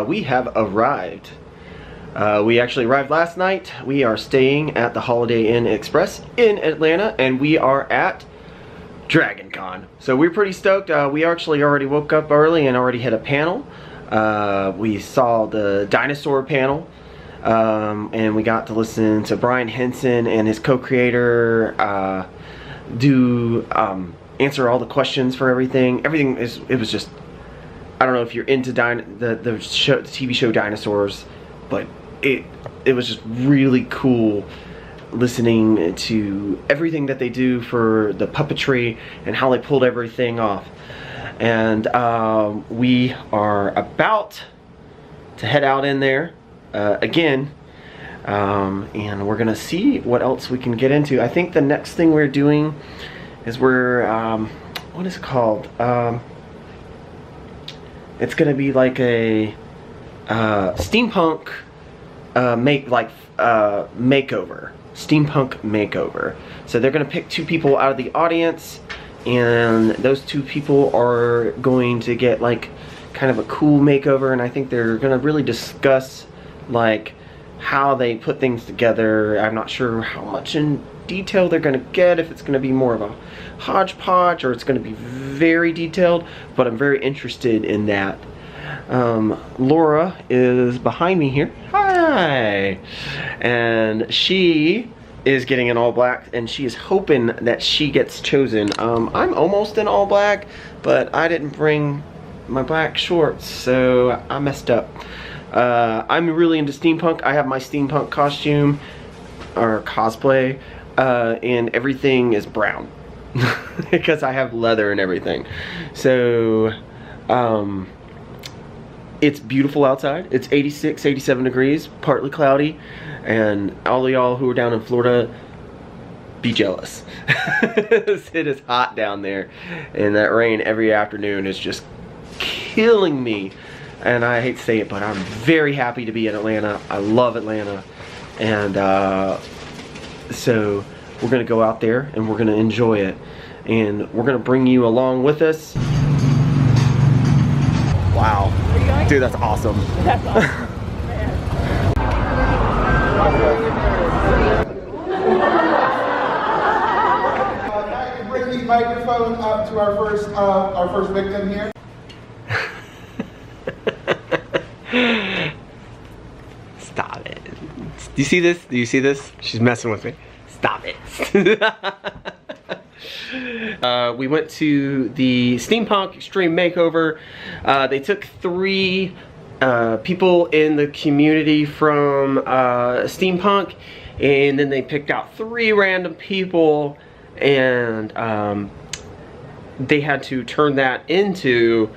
we have arrived. We actually arrived last night. We are staying at the Holiday Inn Express in Atlanta, and we are at Dragon Con. So we're pretty stoked. We actually already woke up early and already had a panel. We saw the dinosaur panel, and we got to listen to Brian Henson and his co-creator answer all the questions for everything. It was just, I don't know if you're into the TV show Dinosaurs, but it was just really cool listening to everything that they do for the puppetry and how they pulled everything off. And we are about to head out in there again, and we're gonna see what else we can get into. I think the next thing we're doing is what is it called? It's gonna be like a steampunk makeover. Steampunk makeover. So they're gonna pick 2 people out of the audience, and those 2 people are going to get like kind of a cool makeover, and I think they're gonna really discuss like how they put things together. I'm not sure how much in detail they're gonna get, if it's gonna be more of a hodgepodge or it's gonna be very detailed, but I'm very interested in that. Laura is behind me here. Hi! And she is getting an all black, and she is hoping that she gets chosen. I'm almost in all black, but I didn't bring my black shorts, so I messed up. I'm really into steampunk. I have my steampunk costume, or cosplay, and everything is brown. Because I have leather and everything. So, it's beautiful outside. It's 86, 87 degrees, partly cloudy, and all of y'all who are down in Florida, be jealous. It is hot down there, and that rain every afternoon is just killing me. And I hate to say it, but I'm very happy to be in Atlanta. I love Atlanta, and so we're gonna go out there and we're gonna enjoy it, and we're gonna bring you along with us. Wow. Dude, that's awesome. That's awesome. Bring the microphone up to our first victim here. Stop it. Do you see this? Do you see this? She's messing with me. Stop it. We went to the Steampunk Extreme Makeover. They took 3 people in the community from Steampunk, and then they picked out 3 random people, and they had to turn that into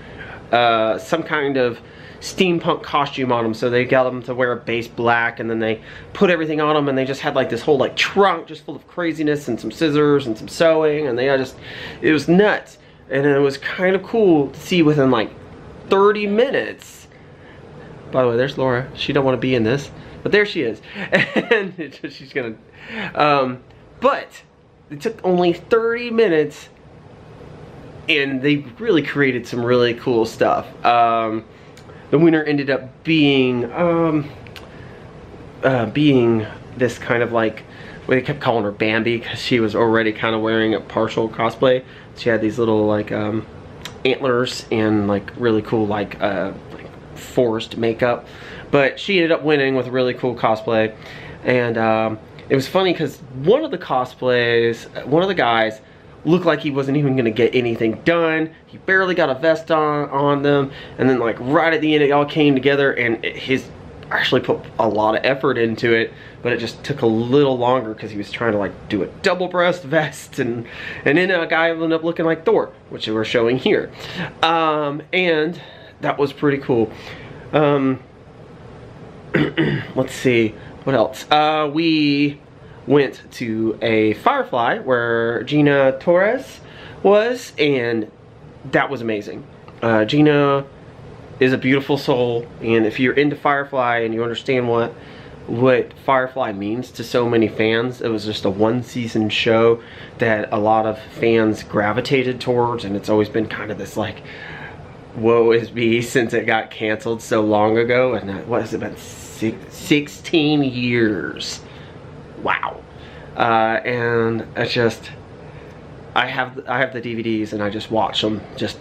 some kind of steampunk costume on them. So they got them to wear a base black, and then they put everything on them, and they just had like this whole like trunk just full of craziness and some scissors and some sewing, and it was nuts. And it was kind of cool to see within like 30 minutes. By the way, there's Laura. She don't want to be in this, but there she is. And she's gonna but it took only 30 minutes, and they really created some really cool stuff. The winner ended up being this kind of like, well, they kept calling her Bambi because she was already kind of wearing a partial cosplay. She had these little like antlers and like really cool like forest makeup, but she ended up winning with a really cool cosplay. And it was funny because one of the guys looked like he wasn't even gonna get anything done. He barely got a vest on them, and then like right at the end it all came together, and his actually put a lot of effort into it, but it just took a little longer because he was trying to like do a double breast vest, and then a guy ended up looking like Thor, which we're showing here. And that was pretty cool. Let's see what else. We went to a Firefly where Gina Torres was, and that was amazing. Gina is a beautiful soul, and if you're into Firefly and you understand what Firefly means to so many fans, it was just a one-season show that a lot of fans gravitated towards, and it's always been kind of this like woe is me since it got canceled so long ago. And what has it been? 16 years. Wow. And it's just, I have the DVDs and I just watch them just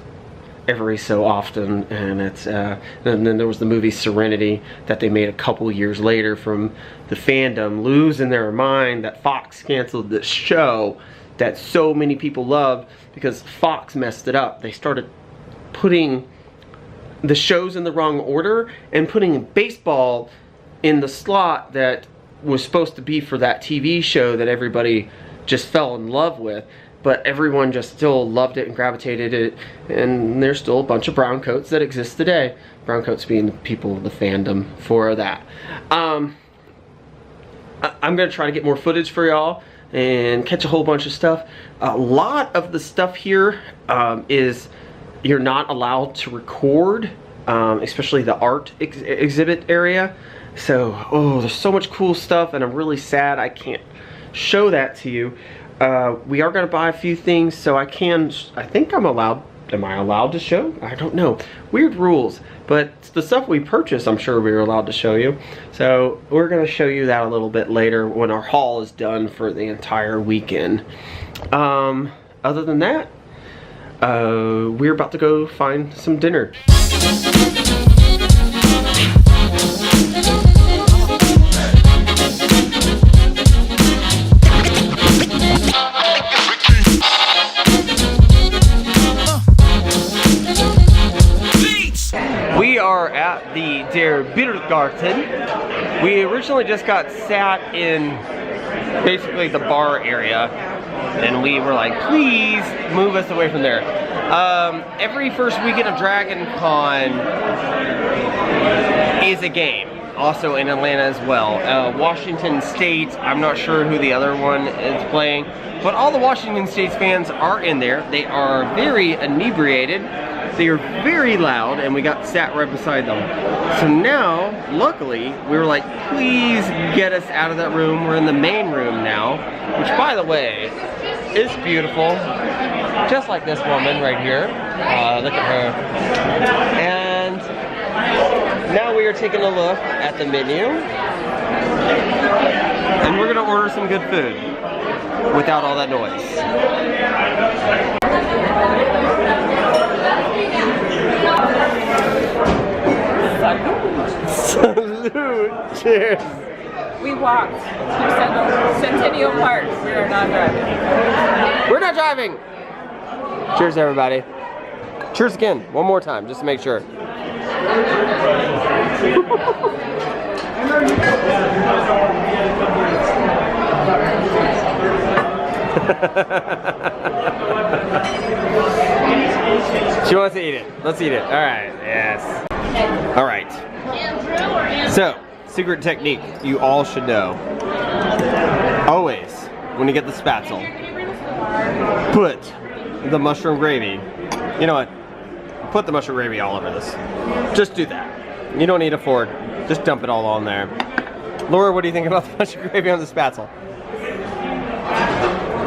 every so often. And it's and then there was the movie Serenity that they made a couple years later from the fandom losing their mind that Fox canceled this show that so many people loved because Fox messed it up. They started putting the shows in the wrong order and putting baseball in the slot that was supposed to be for that TV show that everybody just fell in love with, but everyone just still loved it and gravitated it, and there's still a bunch of brown coats that exist today. Brown coats being the people, the fandom for that. I'm gonna try to get more footage for y'all and catch a whole bunch of stuff. A lot of the stuff here is you're not allowed to record, especially the art exhibit area. So, oh, there's so much cool stuff, and I'm really sad I can't show that to you. We are gonna buy a few things, so I think I'm allowed. Am I allowed to show? I don't know. Weird rules, but the stuff we purchase, I'm sure we're allowed to show you. So we're gonna show you that a little bit later when our haul is done for the entire weekend. Other than that, we're about to go find some dinner. We are at the Der Biergarten. We originally just got sat in basically the bar area, and we were like, please move us away from there. Every first weekend of Dragon Con is a game, also in Atlanta as well. Washington State, I'm not sure who the other one is playing, but all the Washington State fans are in there. They are very inebriated. They are very loud, and we got sat right beside them. So now, luckily, we were like, please get us out of that room. We're in the main room now, which, by the way, is beautiful. Just like this woman right here. Look at her. And now we are taking a look at the menu. And we're gonna order some good food without all that noise. Salute! Cheers! We walked to Centennial Park. We are not driving. We're not driving! Cheers, everybody. Cheers again, one more time, just to make sure. She wants to eat it. Let's eat it. All right. Yes. All right. So, secret technique you all should know. Always, when you get the spatzel, put the mushroom gravy. You know what? Put the mushroom gravy all over this. Just do that. You don't need a fork. Just dump it all on there. Laura, what do you think about the mushroom gravy on the spatzel?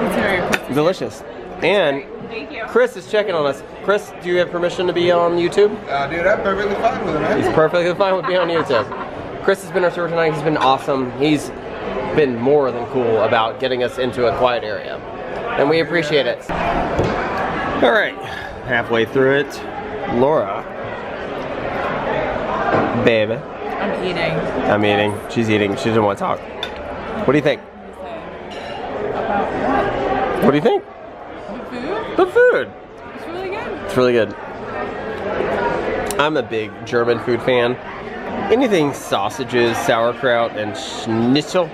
It's very delicious. And thank you. Chris is checking on us. Chris, do you have permission to be on YouTube? Dude, I'm perfectly fine with it, man. He's perfectly fine with being on YouTube. Chris has been our tour tonight. He's been awesome. He's been more than cool about getting us into a quiet area. And we appreciate it. All right, halfway through it. Laura. Baby. I'm eating. I'm eating. She's eating. She doesn't want to talk. What do you think? About what? What do you think? The food? The food. It's really good. It's really good. I'm a big German food fan. Anything sausages, sauerkraut, and schnitzel,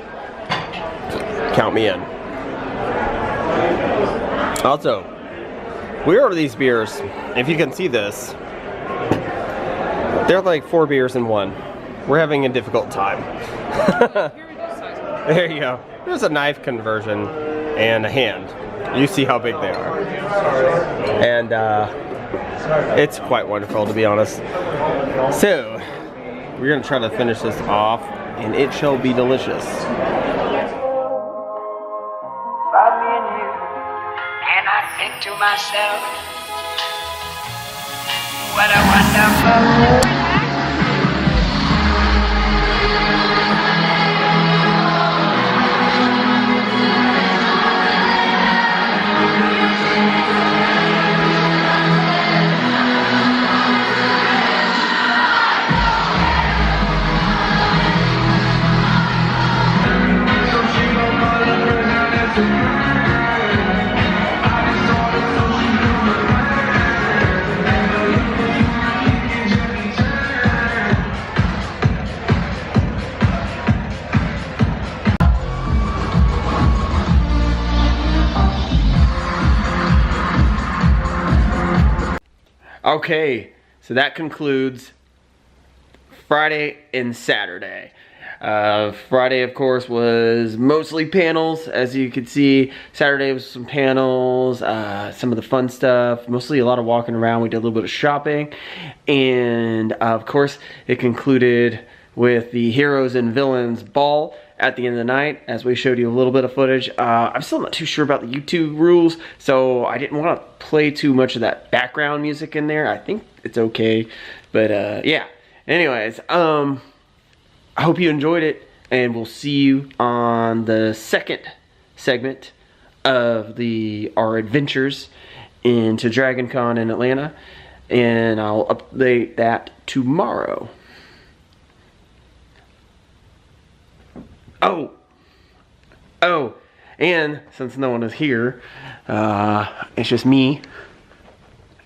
count me in. Also, we ordered these beers. If you can see this, they're like 4 beers in one. We're having a difficult time. There you go. There's a knife conversion and a hand. You see how big they are. And it's quite wonderful, to be honest. So, we're gonna try to finish this off, and it shall be delicious. About me and you, and I think to myself, what a wonderful. Okay, so that concludes Friday and Saturday. Friday, of course, was mostly panels, as you could see. Saturday was some panels, some of the fun stuff, mostly a lot of walking around. We did a little bit of shopping, and of course, it concluded with the Heroes and Villains Ball at the end of the night, as we showed you a little bit of footage. I'm still not too sure about the YouTube rules, so I didn't want to play too much of that background music in there. I think it's okay, but yeah. Anyways, I hope you enjoyed it, and we'll see you on the second segment of our adventures into Dragon Con in Atlanta, and I'll update that tomorrow. Oh, and since no one is here, it's just me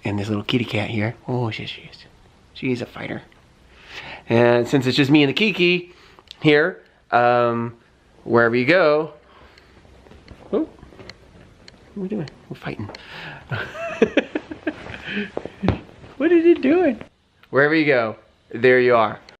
and this little kitty cat here. Oh, she's a fighter. And since it's just me and the Kiki here, wherever you go, oh, what are we doing? We're fighting. What is it doing? Wherever you go, there you are.